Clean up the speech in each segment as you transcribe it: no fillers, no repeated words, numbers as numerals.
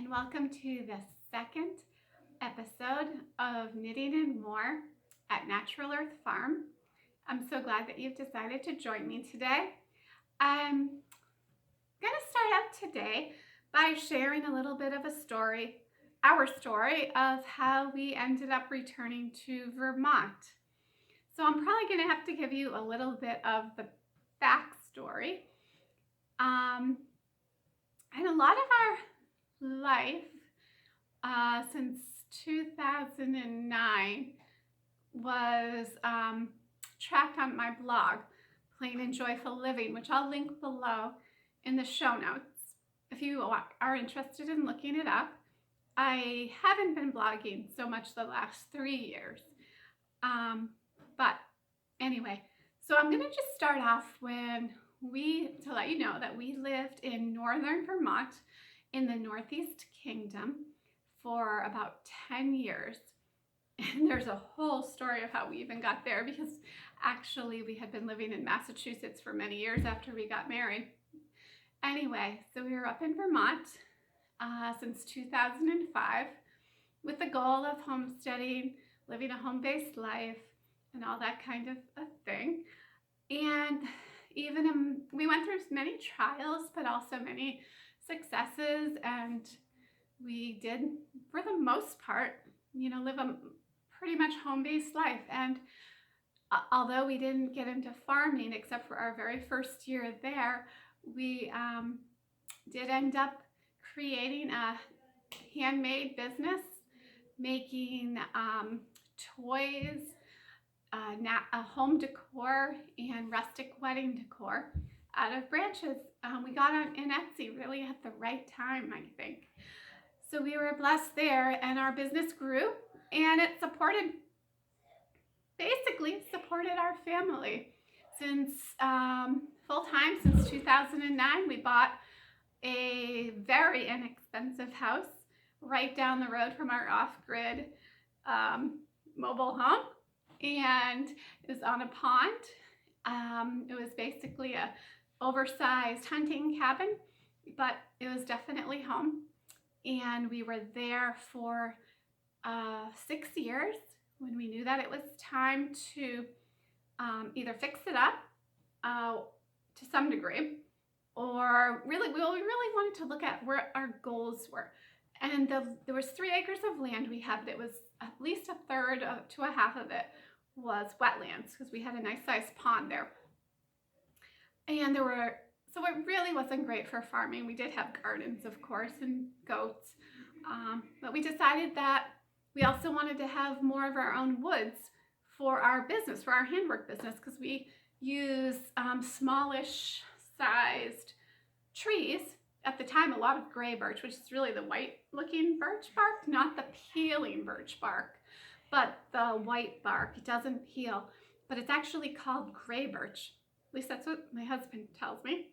and welcome to the second episode of Knitting and More at Natural Earth Farm. I'm so glad that you've decided to join me today. I'm going to start out today by sharing a little bit of a story, our story of how we ended up returning to Vermont. So I'm probably going to have to give you a little bit of the backstory. And a lot of our life since 2009 was tracked on my blog, Plain and Joyful Living, which I'll link below in the show notes if you are interested in looking it up. I haven't been blogging so much the last 3 years. But anyway, so I'm going to just start off to let you know that we lived in northern Vermont in the Northeast Kingdom for about 10 years. And there's a whole story of how we even got there, because actually we had been living in Massachusetts for many years after we got married. Anyway, so we were up in Vermont since 2005 with the goal of homesteading, living a home-based life, and all that kind of a thing. And we went through many trials, but also many successes, and we did, for the most part, live a pretty much home-based life. And although we didn't get into farming except for our very first year there, we did end up creating a handmade business, making toys, a home decor and rustic wedding decor out of branches. We got on in Etsy really at the right time, I think. So we were blessed there, and our business grew, and it basically supported our family since full-time since 2009. We bought a very inexpensive house right down the road from our off-grid mobile home. And it was on a pond. It was basically a oversized hunting cabin, but it was definitely home. And we were there for 6 years when we knew that it was time to either fix it up to some degree, or we really wanted to look at where our goals were. And there was 3 acres of land we had that was at least a third to a half of it was wetlands, because we had a nice sized pond there. And so it really wasn't great for farming. We did have gardens, of course, and goats. But we decided that we also wanted to have more of our own woods for our business, for our handwork business, because we use smallish sized trees. At the time, a lot of gray birch, which is really the white looking birch bark, not the peeling birch bark, but the white bark. It doesn't peel, but it's actually called gray birch. At least that's what my husband tells me.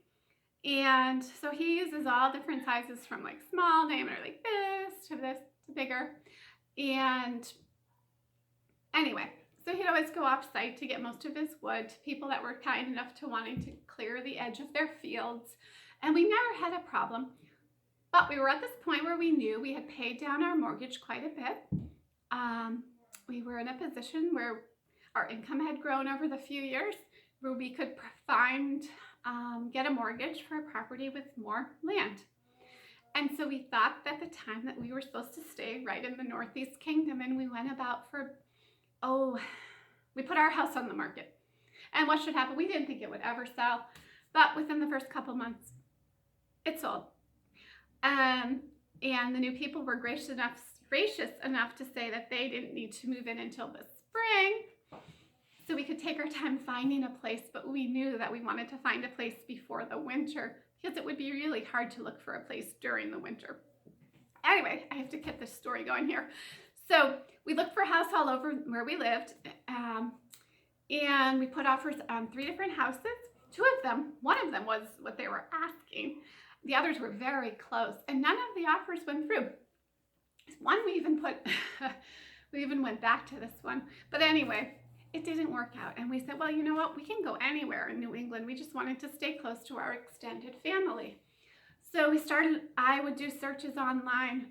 And so he uses all different sizes, from like small diameter like this to bigger. And anyway, so he'd always go off site to get most of his wood to people that were kind enough to wanting to clear the edge of their fields. And we never had a problem, but we were at this point where we knew we had paid down our mortgage quite a bit. We were in a position where our income had grown over the few years, where we could get a mortgage for a property with more land. And so we thought at the time that we were supposed to stay right in the Northeast Kingdom, and we went about we put our house on the market. And what should happen? We didn't think it would ever sell, but within the first couple months, it sold. And the new people were gracious enough to say that they didn't need to move in until the spring, so we could take our time finding a place. But we knew that we wanted to find a place before the winter, because it would be really hard to look for a place during the winter. Anyway, I have to get this story going here. So we looked for a house all over where we lived, and we put offers on 3 different houses. One of them was what they were asking. The others were very close, and none of the offers went through. One we even went back to this one. But anyway, it didn't work out. And we said, well, you know what? We can go anywhere in New England. We just wanted to stay close to our extended family. So I would do searches online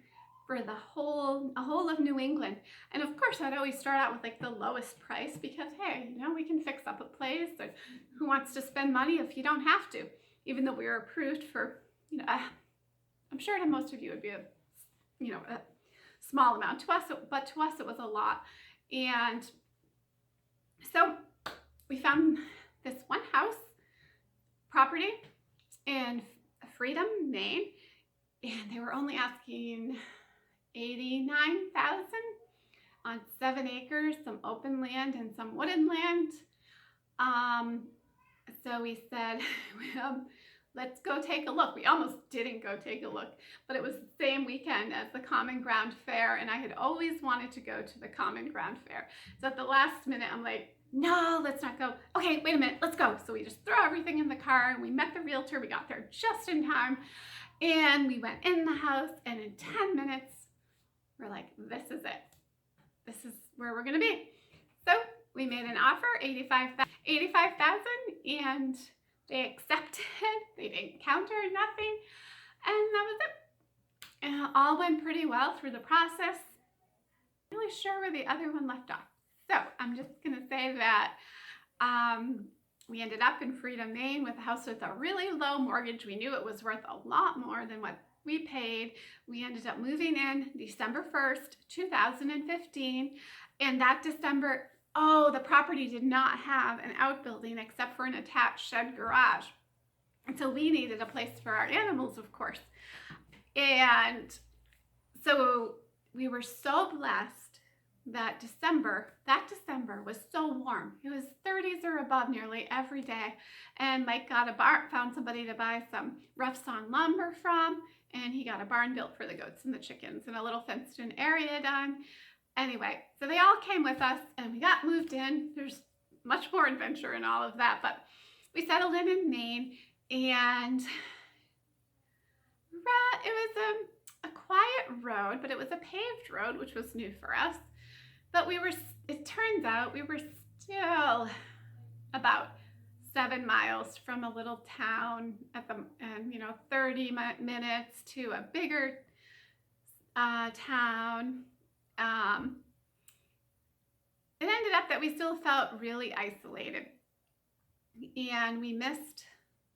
for a whole of New England. And of course, I'd always start out with like the lowest price because, hey, we can fix up a place. Or who wants to spend money if you don't have to? Even though we were approved for, I'm sure to most of you it would be a small amount. But to us it was a lot. And so we found this one house property in Freedom, Maine, and they were only asking $89,000 on 7 acres, some open land and some wooded land. So we said, let's go take a look. We almost didn't go take a look, but it was the same weekend as the Common Ground Fair, and I had always wanted to go to the Common Ground Fair. So at the last minute, I'm like, no, let's not go. Okay, wait a minute, let's go. So we just throw everything in the car, and we met the realtor. We got there just in time, and we went in the house, and in 10 minutes, we're like, this is it. This is where we're gonna be. So we made an offer, $85,000, and they accepted. They didn't counter nothing, and that was it. And it all went pretty well through the process. I'm really sure where the other one left off. So I'm just gonna say that we ended up in Freedom, Maine with a house with a really low mortgage. We knew it was worth a lot more than what we paid. We ended up moving in December 1st, 2015, and that December, the property did not have an outbuilding except for an attached shed garage. And so we needed a place for our animals, of course. And so we were so blessed that December was so warm. It was 30s or above nearly every day. And Mike found somebody to buy some rough sawn lumber from, and he got a barn built for the goats and the chickens and a little fenced in area done. Anyway, so they all came with us and we got moved in. There's much more adventure in all of that, but we settled in Maine, and it was a quiet road, but it was a paved road, which was new for us. But it turns out we were still about 7 miles from a little town and 30 minutes to a bigger town. It ended up that we still felt really isolated, and we missed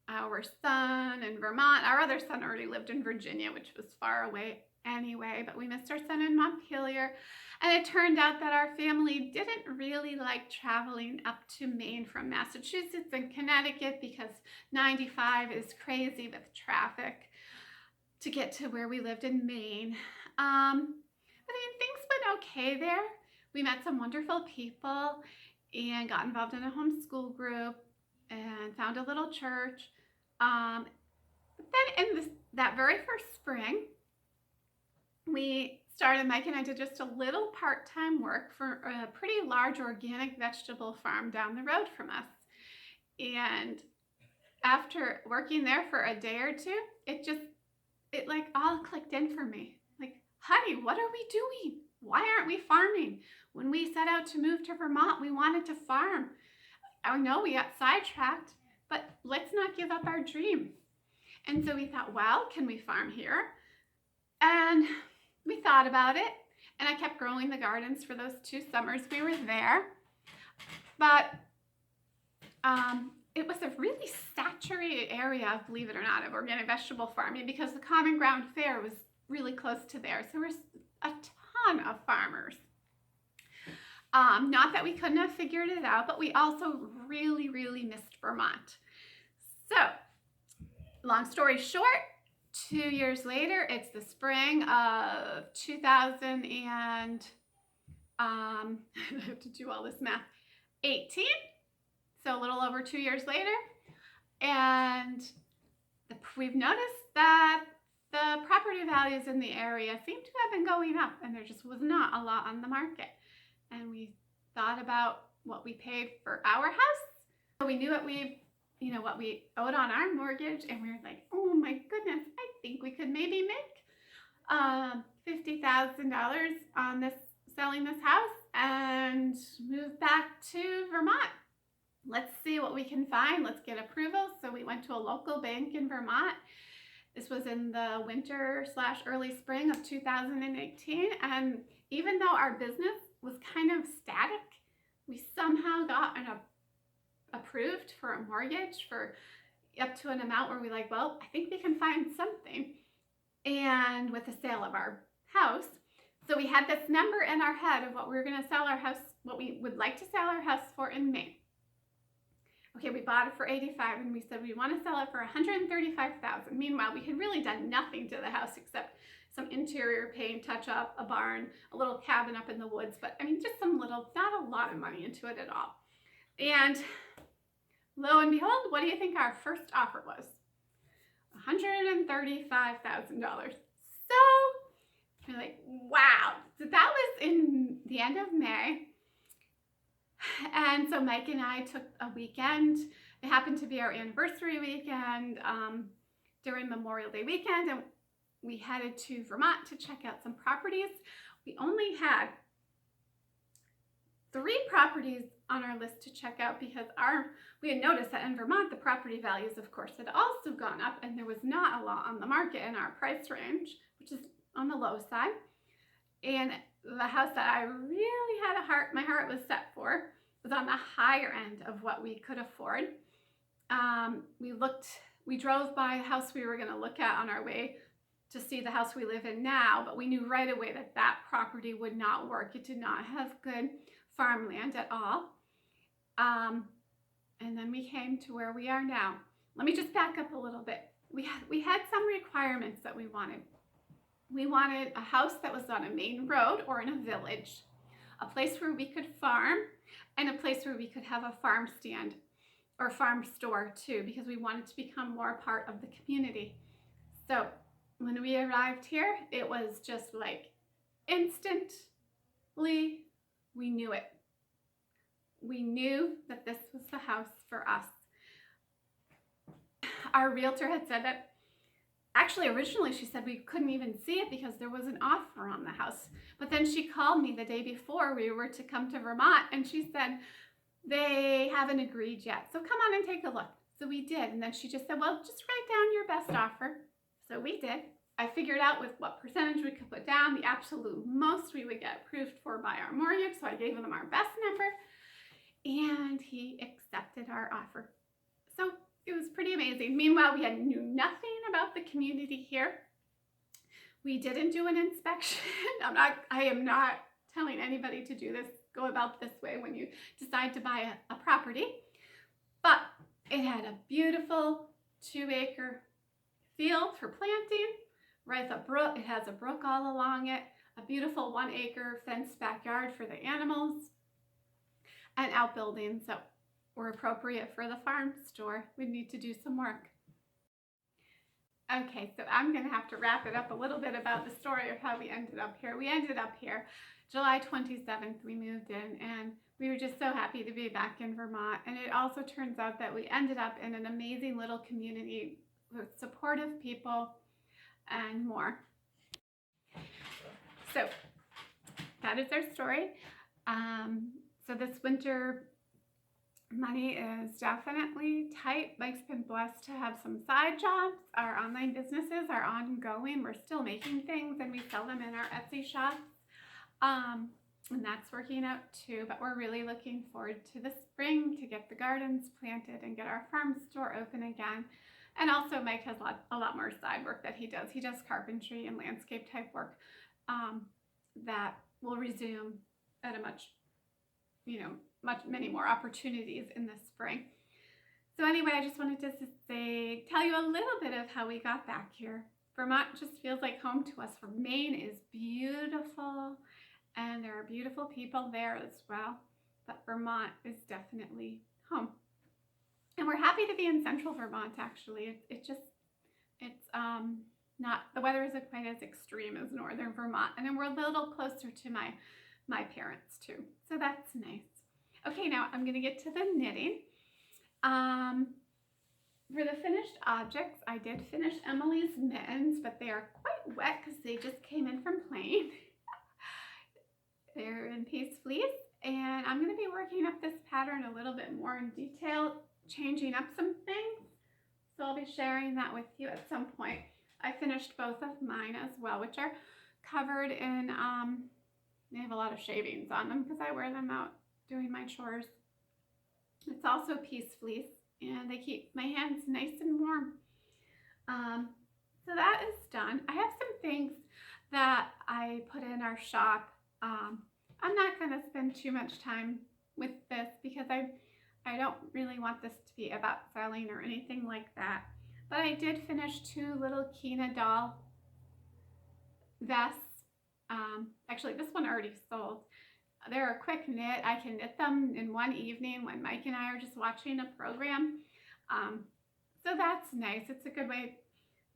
our son in Vermont. Our other son already lived in Virginia, which was far away anyway, but we missed our son in Montpelier. And it turned out that our family didn't really like traveling up to Maine from Massachusetts and Connecticut because 95 is crazy with traffic to get to where we lived in Maine. But things went okay there. We met some wonderful people and got involved in a homeschool group and found a little church. But then in that very first spring, Mike and I did just a little part-time work for a pretty large organic vegetable farm down the road from us. And after working there for a day or two, it like all clicked in for me. Like, honey, what are we doing? Why aren't we farming? When we set out to move to Vermont, we wanted to farm. I know we got sidetracked, but let's not give up our dream. And so we thought, well, can we farm here? And we thought about it, and I kept growing the gardens for those 2 summers we were there. But it was a really saturated area, believe it or not, of organic vegetable farming because the Common Ground Fair was really close to there. So there was a ton of farmers. Not that we couldn't have figured it out, but we also really, really missed Vermont. So, long story short, 2 years later, it's the spring of 2000 and, I have to do all this math, 18, so a little over 2 years later, and we've noticed that the property values in the area seem to have been going up, and there just was not a lot on the market. And we thought about what we paid for our house. So we knew what we owed on our mortgage, and we were like, oh my goodness, I think we could maybe make $50,000 on selling this house and move back to Vermont. Let's see what we can find. Let's get approval. So we went to a local bank in Vermont This was in the winter / early spring of 2018. And even though our business was kind of static, we somehow got approved for a mortgage for up to an amount where we're like, well, I think we can find something. And with the sale of our house, so we had this number in our head of what we were going to sell our house, what we would like to sell our house for in Maine. Okay, we bought it for $85,000 and we said we want to sell it for $135,000. Meanwhile, we had really done nothing to the house except some interior paint, touch up, a barn, a little cabin up in the woods, but I mean, just some little, not a lot of money into it at all. And lo and behold, what do you think our first offer was? $135,000. So we're like, wow. So that was in the end of May. And so Mike and I took a weekend. It happened to be our anniversary weekend during Memorial Day weekend. And we headed to Vermont to check out some properties. We only had 3 properties on our list to check out because we had noticed that in Vermont, the property values, of course, had also gone up, and there was not a lot on the market in our price range, which is on the low side. And the house that I really had my heart was set for was on the higher end of what we could afford. We drove by the house we were going to look at on our way to see the house we live in now, but we knew right away that that property would not work. It did not have good farmland at all. And then we came to where we are now. Let me just back up a little bit. We had some requirements that we wanted. We wanted a house that was on a main road or in a village, a place where we could farm, and a place where we could have a farm stand or farm store too, because we wanted to become more a part of the community. So when we arrived here, it was just like instantly, we knew it. We knew that this was the house for us. Our realtor had said that, actually originally she said we couldn't even see it because there was an offer on the house. But then she called me the day before we were to come to Vermont and she said, they haven't agreed yet, so come on and take a look. So we did, and then she just said, well, just write down your best offer. So we did. I figured out with what percentage we could put down, the absolute most we would get approved for by our mortgage, so I gave them our best number, and he accepted our offer. So it was pretty amazing. Meanwhile, we knew nothing about the community here. We didn't do an inspection. I am not telling anybody to do this, go about this way when you decide to buy a property. But it had a beautiful 2-acre field for planting, right? It has a brook all along it, a beautiful 1-acre fenced backyard for the animals, and outbuildings that were appropriate for the farm store. We need to do some work. Okay, so I'm going to have to wrap it up a little bit about the story of how we ended up here. We ended up here July 27th, we moved in, and we were just so happy to be back in Vermont. And it also turns out that we ended up in an amazing little community with supportive people and more. So that is our story. So this winter money is definitely tight. Mike's been blessed to have some side jobs. Our online businesses are ongoing. We're still making things and we sell them in our Etsy shop. And that's working out too, but we're really looking forward to the spring to get the gardens planted and get our farm store open again. And also Mike has a lot more side work that he does. He does carpentry and landscape type work that will resume at a many more opportunities in the spring. So anyway, I just wanted to tell you a little bit of how we got back here. Vermont just feels like home to us. Maine is beautiful and there are beautiful people there as well, but Vermont is definitely home. And we're happy to be in central Vermont actually. It's not, the weather isn't quite as extreme as northern Vermont, and then we're a little closer to my parents too. So that's nice. Okay, now I'm gonna get to the knitting. For the finished objects, I did finish Emily's mittens, but they are quite wet because they just came in from plane. They're in piece fleece, and I'm gonna be working up this pattern a little bit more in detail, changing up some things. So I'll be sharing that with you at some point. I finished both of mine as well, which are covered in, they have a lot of shavings on them because I wear them out doing my chores. It's also piece fleece, and they keep my hands nice and warm. So that is done. I have some things that I put in our shop. I'm not going to spend too much time with this because I don't really want this to be about selling or anything like that. But I did finish 2 little Kina doll vests. Actually, this one already sold. They're a quick knit. I can knit them in one evening when Mike and I are just watching a program. So that's nice. It's a good way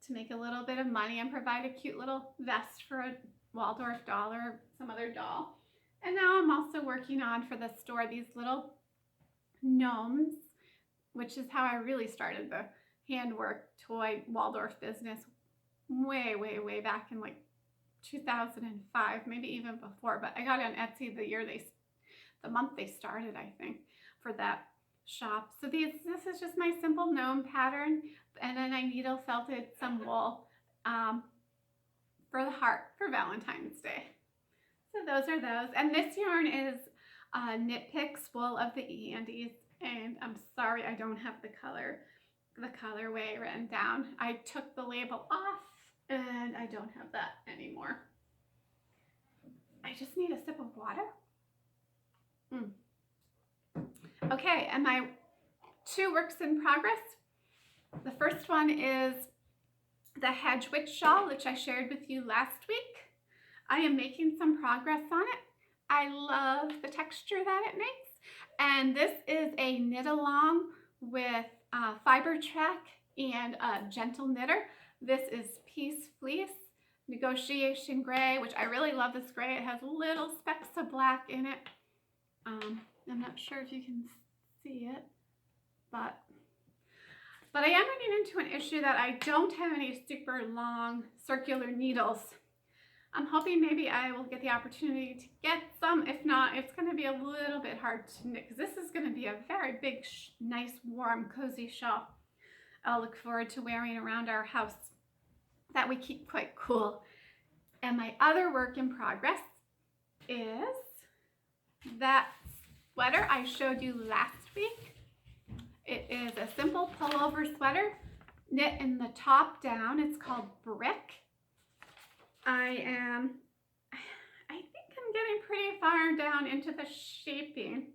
to make a little bit of money and provide a cute little vest for a Waldorf doll or some other doll. And now I'm also working on, for the store, these little gnomes, which is how I really started the handwork toy Waldorf business way, way, way back in like 2005, maybe even before. But I got it on Etsy the month they started, I think, for that shop. So this is just my simple gnome pattern, and then I needle felted some wool for the heart for Valentine's Day. So those are those. And this yarn is Knit Picks Wool of the Andes, and I'm sorry I don't have the colorway written down. I took the label off and I don't have that anymore. I just need a sip of water. Okay, and my 2 works in progress. The first one is the Hedge Witch shawl, which I shared with you last week. I am making some progress on it. I love the texture that it makes. And this is a knit along with Fiber Track and a Gentle Knitter. This is Piece Fleece, Negotiation Gray, which I really love this gray. It has little specks of black in it. I'm not sure if you can see it, but I am running into an issue that I don't have any super long circular needles. I'm hoping maybe I will get the opportunity to get some. If not, it's going to be a little bit hard to knit because this is going to be a very big, nice, warm, cozy shawl I'll look forward to wearing around our house that we keep quite cool. And my other work in progress is that sweater I showed you last week. It is a simple pullover sweater knit in the top down. It's called Brick. I think I'm getting pretty far down into the shaping.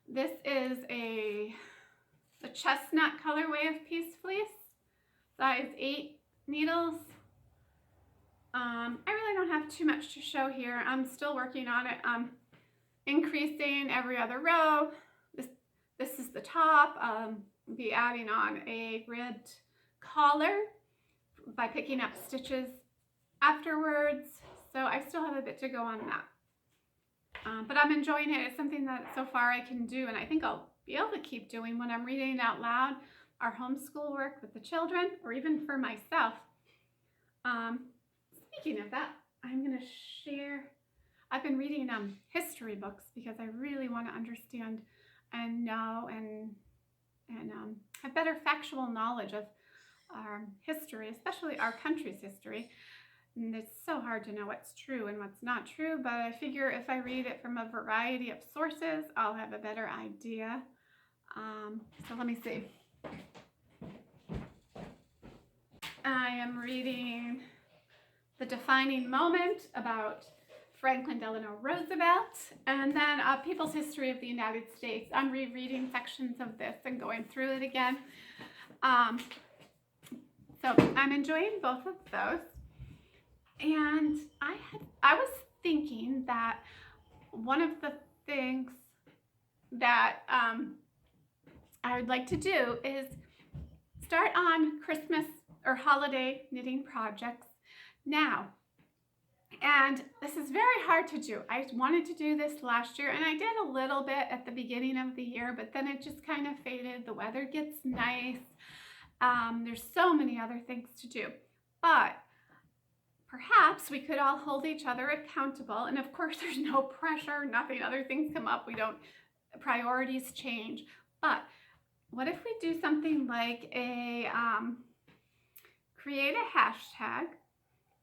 This is the chestnut colorway of Piece Fleece, size 8 needles. I really don't have too much to show here. I'm still working on it. Increasing every other row. This is the top. Be adding on a ribbed collar by picking up stitches afterwards. So I still have a bit to go on that. But I'm enjoying it. It's something that so far I can do, and I think I'll be able to keep doing when I'm reading out loud our homeschool work with the children, or even for myself. Speaking of that, I'm going to share. I've been reading history books because I really want to understand and know and have better factual knowledge of our history, especially our country's history. And it's so hard to know what's true and what's not true, but I figure if I read it from a variety of sources, I'll have a better idea. So let me see. I am reading The Defining Moment about Franklin Delano Roosevelt, and then People's History of the United States. I'm rereading sections of this and going through it again. So I'm enjoying both of those. And I was thinking that one of the things that I would like to do is start on Christmas or holiday knitting projects now. And this is very hard to do. I wanted to do this last year, and I did a little bit at the beginning of the year, but then it just kind of faded. The weather gets nice. There's so many other things to do. But perhaps we could all hold each other accountable. And of course, there's no pressure, nothing, other things come up. Priorities change. But what if we do something like a create a hashtag,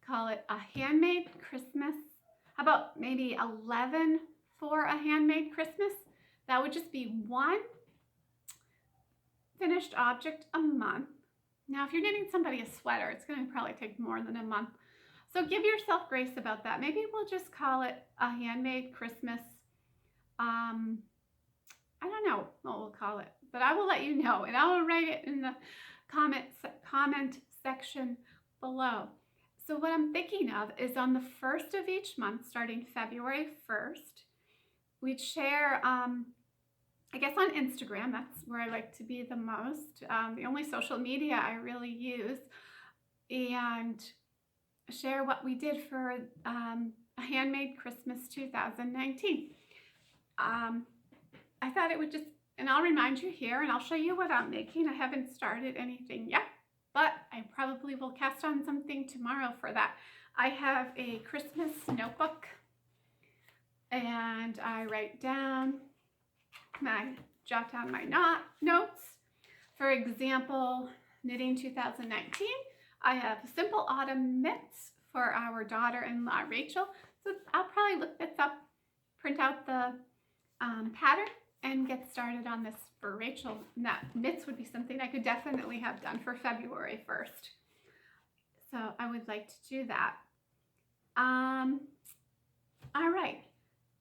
call it a Handmade Christmas. How about maybe 11 for a Handmade Christmas? That would just be one finished object a month. Now, if you're knitting somebody a sweater, it's going to probably take more than a month. So give yourself grace about that. Maybe we'll just call it a Handmade Christmas. I don't know what we'll call it, but I will let you know, and I will write it in the comment section below. So what I'm thinking of is on the first of each month, starting February 1st, we'd share, I guess on Instagram, that's where I like to be the most, the only social media I really use, and share what we did for a Handmade Christmas 2019. I thought it would just, and I'll remind you here, and I'll show you what I'm making. I haven't started anything yet, but I probably will cast on something tomorrow for that. I have a Christmas notebook, and I write down jot down my notes. For example, knitting 2019, I have simple autumn mitts for our daughter-in-law Rachel. So I'll probably look this up, print out the pattern, and get started on this for Rachel. That mitts would be something I could definitely have done for February 1st. So I would like to do that. All right.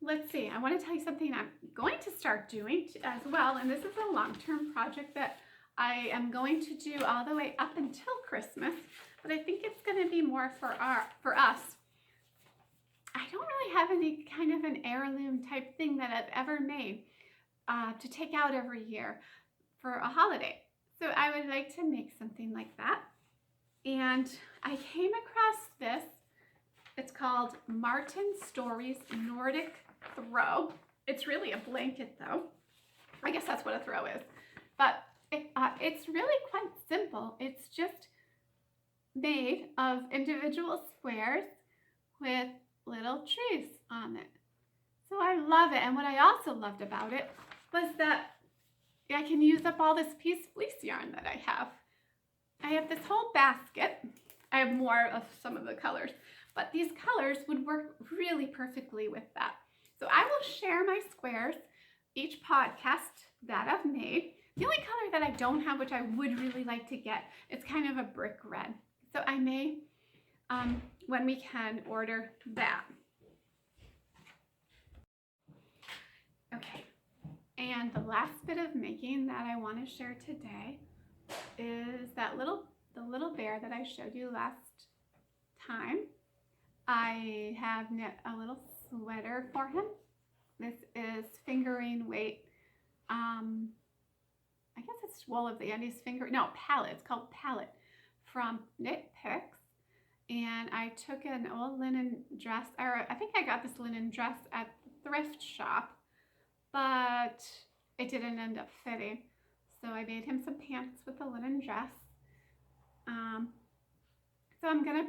Let's see, I want to tell you something I'm going to start doing as well, and this is a long-term project that I am going to do all the way up until Christmas, but I think it's going to be more for us. I don't really have any kind of an heirloom type thing that I've ever made to take out every year for a holiday. So I would like to make something like that. And I came across this. It's called Martin Stories Nordic Throw. It's really a blanket though. I guess that's what a throw is. But it's really quite simple. It's just made of individual squares with little trees on it. So I love it. And what I also loved about it was that I can use up all this piece fleece yarn that I have. I have this whole basket. I have more of some of the colors, but these colors would work really perfectly with that. So I will share my squares each podcast that I've made. The only color that I don't have, which I would really like to get, it's kind of a brick red. So I may, when we can, order that. Okay, and the last bit of making that I want to share today is the little bear that I showed you last time. I have knit a little sweater for him. This is fingering weight. I guess it's Wool of the Andes pallet. It's called Pallet from Knit Picks. And I took an old linen dress, or I think I got this linen dress at the thrift shop, but it didn't end up fitting. So I made him some pants with the linen dress. So I'm gonna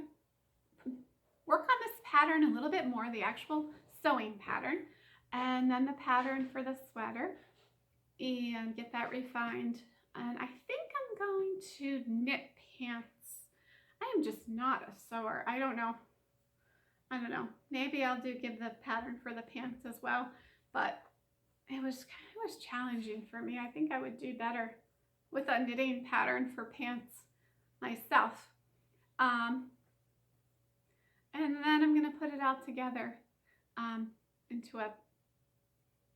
work on this pattern a little bit more, the actual sewing pattern, and then the pattern for the sweater, and get that refined. And I think I'm going to knit pants. I am just not a sewer. I don't know. Maybe I'll give the pattern for the pants as well, but it was challenging for me. I think I would do better with a knitting pattern for pants myself. And then I'm going to put it all together into a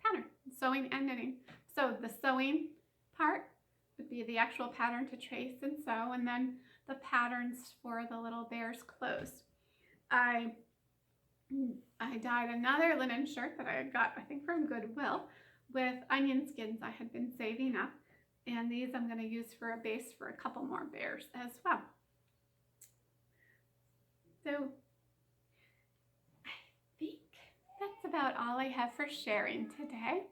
pattern, sewing and knitting. So the sewing part would be the actual pattern to trace and sew, and then the patterns for the little bear's clothes. I dyed another linen shirt that I had got, I think, from Goodwill with onion skins I had been saving up, and these I'm going to use for a base for a couple more bears as well. So I think that's about all I have for sharing today.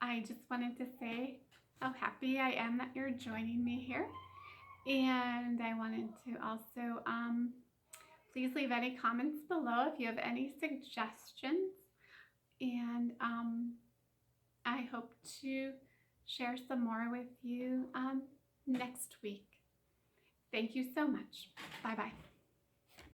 I just wanted to say how happy I am that you're joining me here. And I wanted to also please leave any comments below if you have any suggestions. And I hope to share some more with you next week. Thank you so much. Bye-bye.